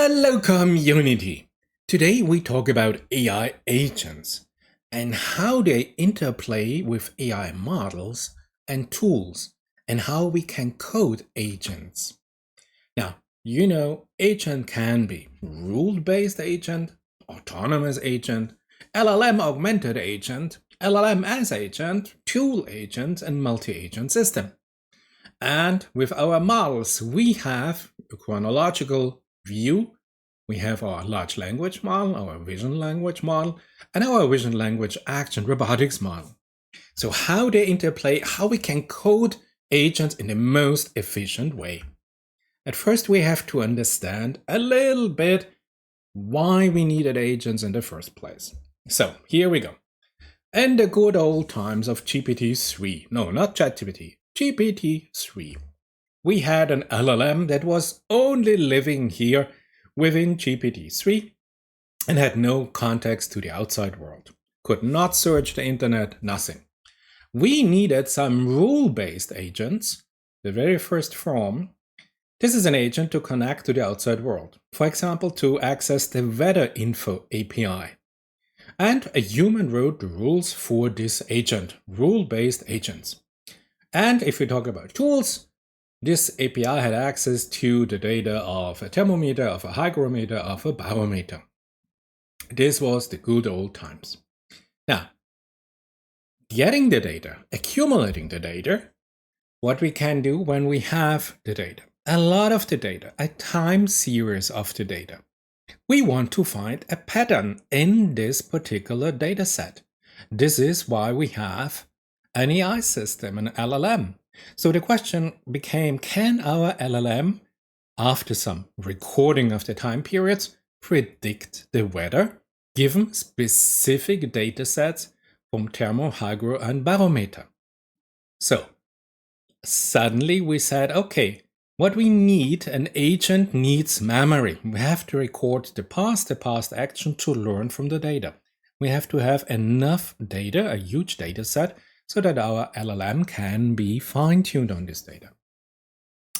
Hello community! Today we talk about AI agents and how they interplay with AI models and tools and how we can code agents. Now, agent can be rule-based agent, autonomous agent, LLM augmented agent, LLMs agent, tool agent, and multi-agent system. And with our models, we have a chronological view. We have our large language model, our vision language model, and our vision language action robotics model. So how they interplay, how we can code agents in the most efficient way. At first, we have to understand a little bit why we needed agents in the first place. So here we go. In the good old times of GPT-3, no, not ChatGPT, GPT-3, we had an LLM that was only living here within GPT-3 and had no context to the outside world, could not search the internet, nothing. We needed some rule-based agents, the very first form. This is an agent to connect to the outside world, for example, to access the weather info API. And a human wrote the rules for this agent, rule-based agents. And if we talk about tools, this API had access to the data of a thermometer, of a hygrometer, of a barometer. This was the good old times. Now, getting the data, accumulating the data, what we can do when we have the data, a lot of the data, a time series of the data. We want to find a pattern in this particular data set. This is why we have an AI system, an LLM. So the question became, can our LLM, after some recording of the time periods, predict the weather given specific data sets from thermo, hygro, and barometer? So suddenly we said, okay, what we need, an agent needs memory. We have to record the past action to learn from the data. We have to have enough data, a huge data set, so that our LLM can be fine-tuned on this data.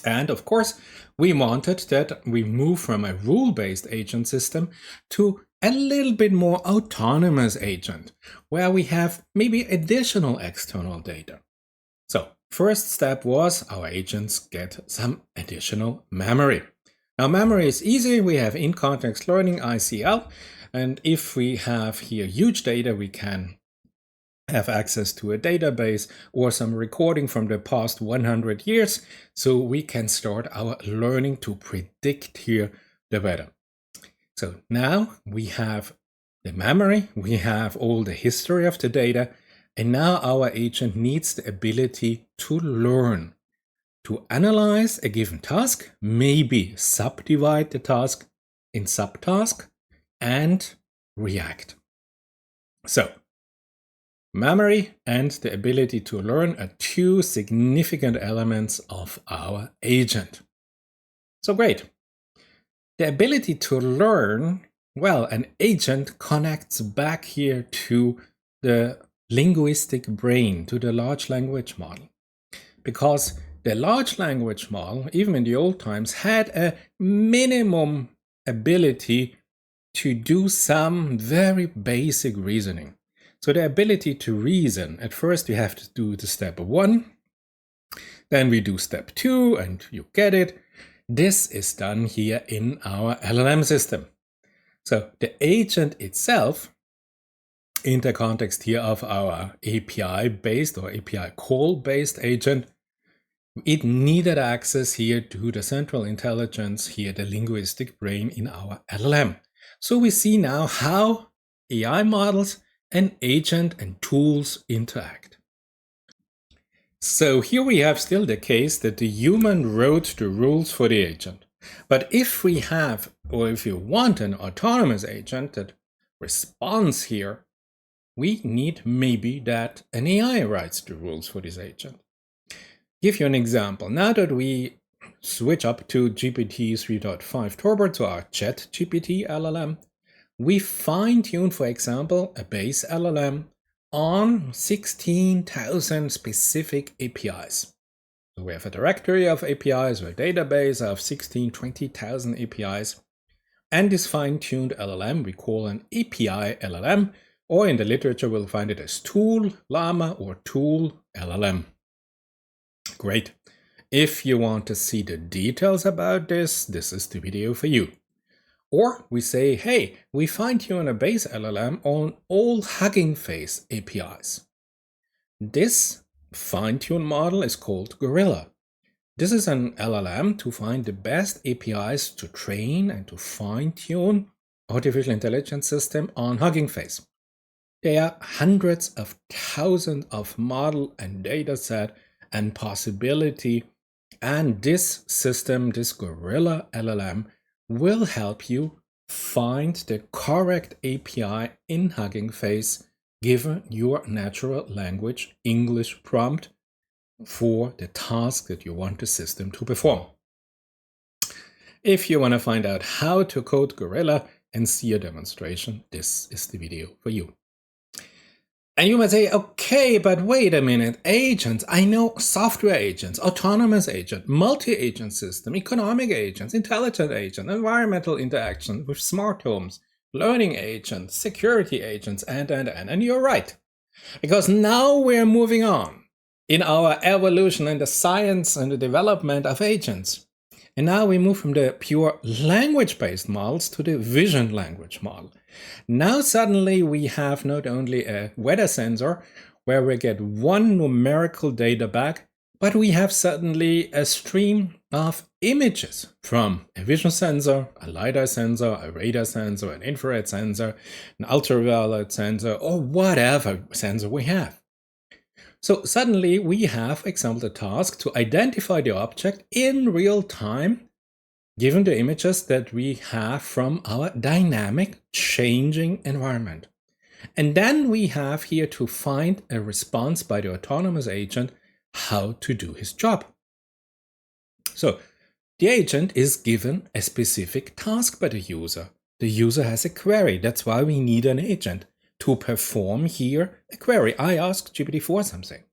And of course, we wanted that we move from a rule-based agent system to a little bit more autonomous agent, where we have maybe additional external data. So first step was our agents get some additional memory. Now memory is easy. We have in-context learning, ICL. And if we have here huge data, we can have access to a database or some recording from the past 100 years. So we can start our learning to predict here the weather. So now we have the memory, we have all the history of the data, and now our agent needs the ability to learn, to analyze a given task, maybe subdivide the task in subtasks, and react. So memory and the ability to learn are two significant elements of our agent. So great. The ability to learn, well, an agent connects back here to the linguistic brain, to the large language model. Because the large language model, even in the old times, had a minimum ability to do some very basic reasoning. So the ability to reason, at first we have to do the step 1, then we do step 2, and you get it. This is done here in our LLM system. So the agent itself, in the context here of our API-based or API call-based agent, it needed access here to the central intelligence, here the linguistic brain in our LLM. So we see now how AI models and agent and tools interact. So here we have still the case that the human wrote the rules for the agent. But if we have, or if you want an autonomous agent that responds here, we need maybe that an AI writes the rules for this agent. Give you an example. Now that we switch up to GPT 3.5 Turbo, to our ChatGPT LLM, we fine-tune, for example, a base LLM on 16,000 specific APIs. So we have a directory of APIs or a database of 20,000 APIs. And this fine-tuned LLM we call an API LLM, or in the literature we'll find it as tool llama or tool LLM. Great. If you want to see the details about this is the video for you. Or we say, hey, we fine-tune a base LLM on all Hugging Face APIs. This fine-tune model is called Gorilla. This is an LLM to find the best APIs to train and to fine-tune artificial intelligence system on Hugging Face. There are hundreds of thousands of model and data set and possibility, and this system, this Gorilla LLM, will help you find the correct API in Hugging Face given your natural language English prompt for the task that you want the system to perform. If you want to find out how to code Gorilla and see a demonstration, this is the video for you. And you might say, okay, but wait a minute, agents, I know software agents, autonomous agent, multi-agent system, economic agents, intelligent agent, environmental interaction with smart homes, learning agents, security agents, and you're right. Because now we're moving on in our evolution and the science and the development of agents. And now we move from the pure language-based models to the vision language model. Now suddenly we have not only a weather sensor where we get one numerical data back, but we have suddenly a stream of images from a vision sensor, a LiDAR sensor, a radar sensor, an infrared sensor, an ultraviolet sensor, or whatever sensor we have. So suddenly we have, for example, the task to identify the object in real time, given the images that we have from our dynamic changing environment. And then we have here to find a response by the autonomous agent how to do his job. So the agent is given a specific task by the user. The user has a query. That's why we need an agent to perform here a query. I ask GPT-4 something.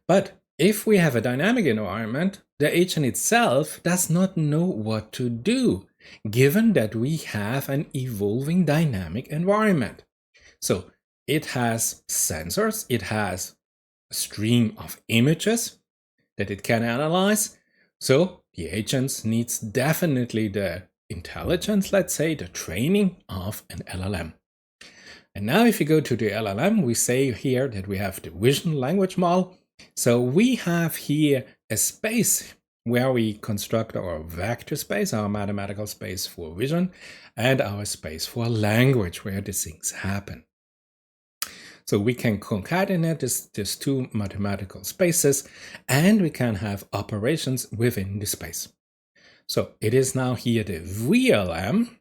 But if we have a dynamic environment, the agent itself does not know what to do, given that we have an evolving dynamic environment. So it has sensors, it has a stream of images that it can analyze. So the agent needs definitely the intelligence, let's say, the training of an LLM. And now if you go to the LLM, we say here that we have the vision language model. So we have here a space where we construct our vector space, our mathematical space for vision, and our space for language where these things happen. So we can concatenate these two mathematical spaces, and we can have operations within the space. So it is now here the VLM,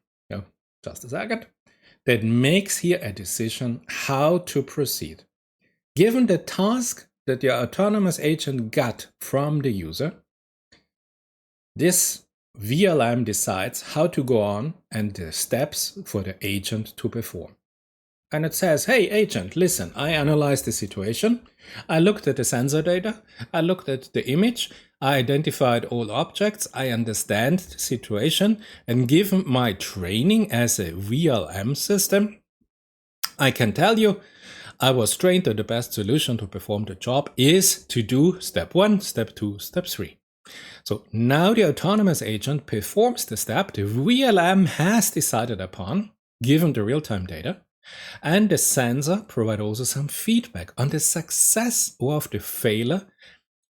just a second, that makes here a decision how to proceed. Given the task that the autonomous agent got from the user, this VLM decides how to go on and the steps for the agent to perform. And it says, hey agent, listen, I analyzed the situation, I looked at the sensor data, I looked at the image, I identified all objects, I understand the situation, and given my training as a VLM system, I can tell you I was trained that the best solution to perform the job is to do step 1, step 2, step 3. So now the autonomous agent performs the step the VLM has decided upon, given the real-time data, and the sensor provides also some feedback on the success or of the failure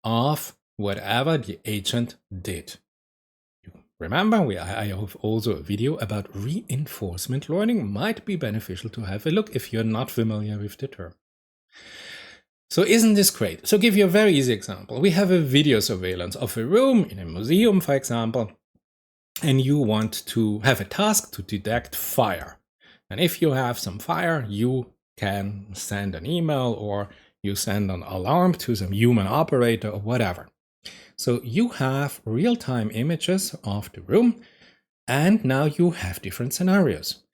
of whatever the agent did. Remember, I have also a video about reinforcement learning. Might be beneficial to have a look if you're not familiar with the term. So isn't this great? So give you a very easy example. We have a video surveillance of a room in a museum, for example, and you want to have a task to detect fire. And if you have some fire, you can send an email or you send an alarm to some human operator or whatever. So you have real-time images of the room, and now you have different scenarios.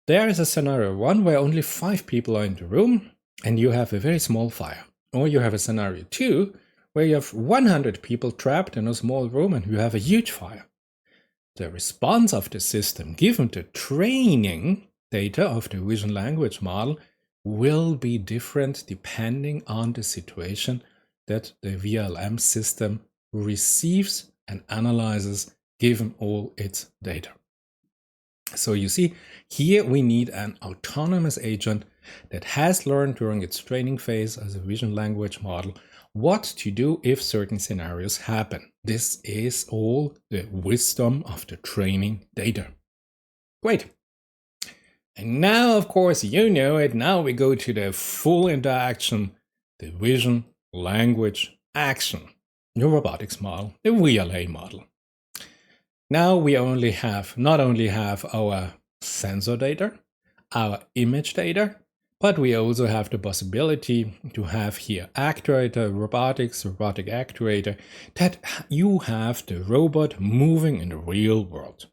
There is a scenario 1 where only 5 people are in the room and you have a very small fire. Or you have a scenario 2 where you have 100 people trapped in a small room and you have a huge fire. the response of the system given the training data of the vision language model will be different depending on the situation that the VLM system receives and analyzes given all its data. So you see, here we need an autonomous agent that has learned during its training phase as a vision language model what to do if certain scenarios happen. This is all the wisdom of the training data. Great. And now, of course, you know it. Now we go to the full interaction, the vision language action, the robotics model, the VLA model. Now we not only have our sensor data, our image data, but we also have the possibility to have here actuator, robotic actuator, that you have the robot moving in the real world.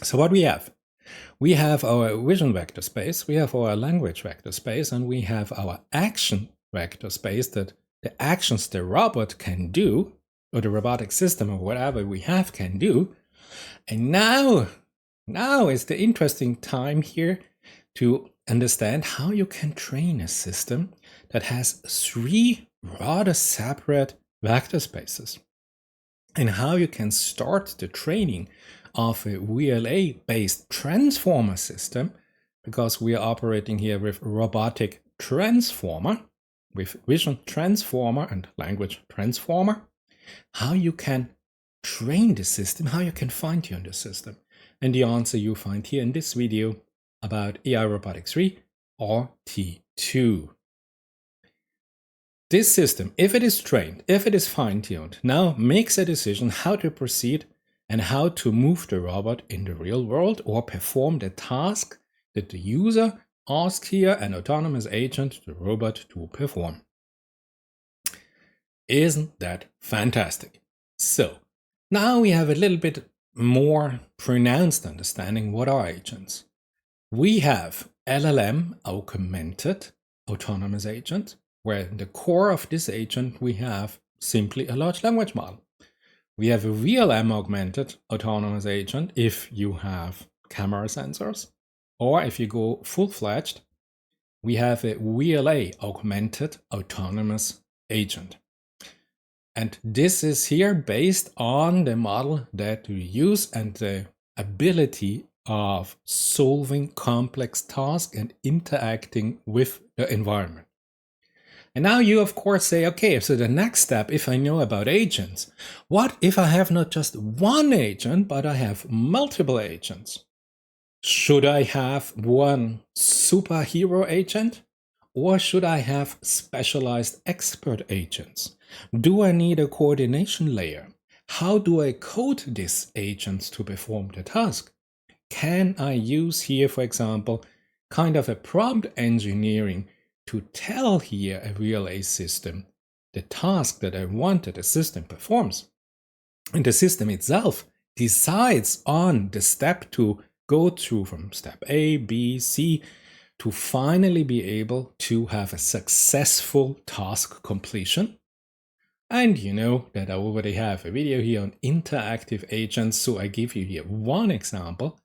So what we have? We have our vision vector space, we have our language vector space, and we have our action vector space, that the actions the robot can do, or the robotic system or whatever we have can do. And now is the interesting time here to understand how you can train a system that has 3 rather separate vector spaces, and how you can start the training of a VLA-based transformer system, because we are operating here with robotic transformer, with vision transformer and language transformer, how you can train the system, how you can fine-tune the system. And the answer you find here in this video about AI Robotics 3 or T2. This system, if it is trained, if it is fine-tuned, now makes a decision how to proceed and how to move the robot in the real world or perform the task that the user asks here an autonomous agent, the robot, to perform. Isn't that fantastic? So now we have a little bit more pronounced understanding what are agents. We have LLM augmented autonomous agent, where in the core of this agent we have simply a large language model. We have a VLM augmented autonomous agent if you have camera sensors, or if you go full-fledged, we have a VLA augmented autonomous agent. And this is here based on the model that we use and the ability of solving complex tasks and interacting with the environment. And now you of course say, okay, so the next step, if I know about agents, what if I have not just one agent, but I have multiple agents? Should I have one superhero agent? Or should I have specialized expert agents? Do I need a coordination layer? How do I code these agents to perform the task? Can I use here, for example, kind of a prompt engineering to tell here a VLA system the task that I want that the system performs? And the system itself decides on the step to go through from step A, B, C, to finally be able to have a successful task completion. And you know that I already have a video here on interactive agents, so I give you here one example.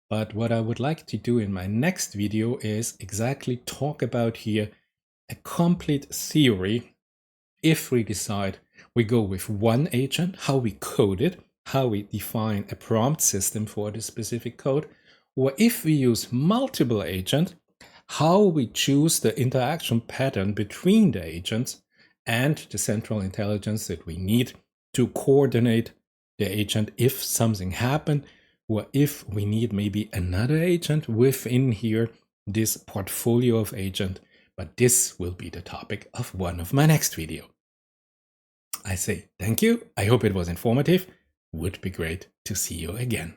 But what I would like to do in my next video is exactly talk about here a complete theory. If we decide we go with one agent, how we code it, how we define a prompt system for the specific code, or if we use multiple agents, how we choose the interaction pattern between the agents and the central intelligence that we need to coordinate the agent if something happened, or if we need maybe another agent within here this portfolio of agents. But this will be the topic of one of my next video. I say thank you. I hope it was informative. Would be great to see you again.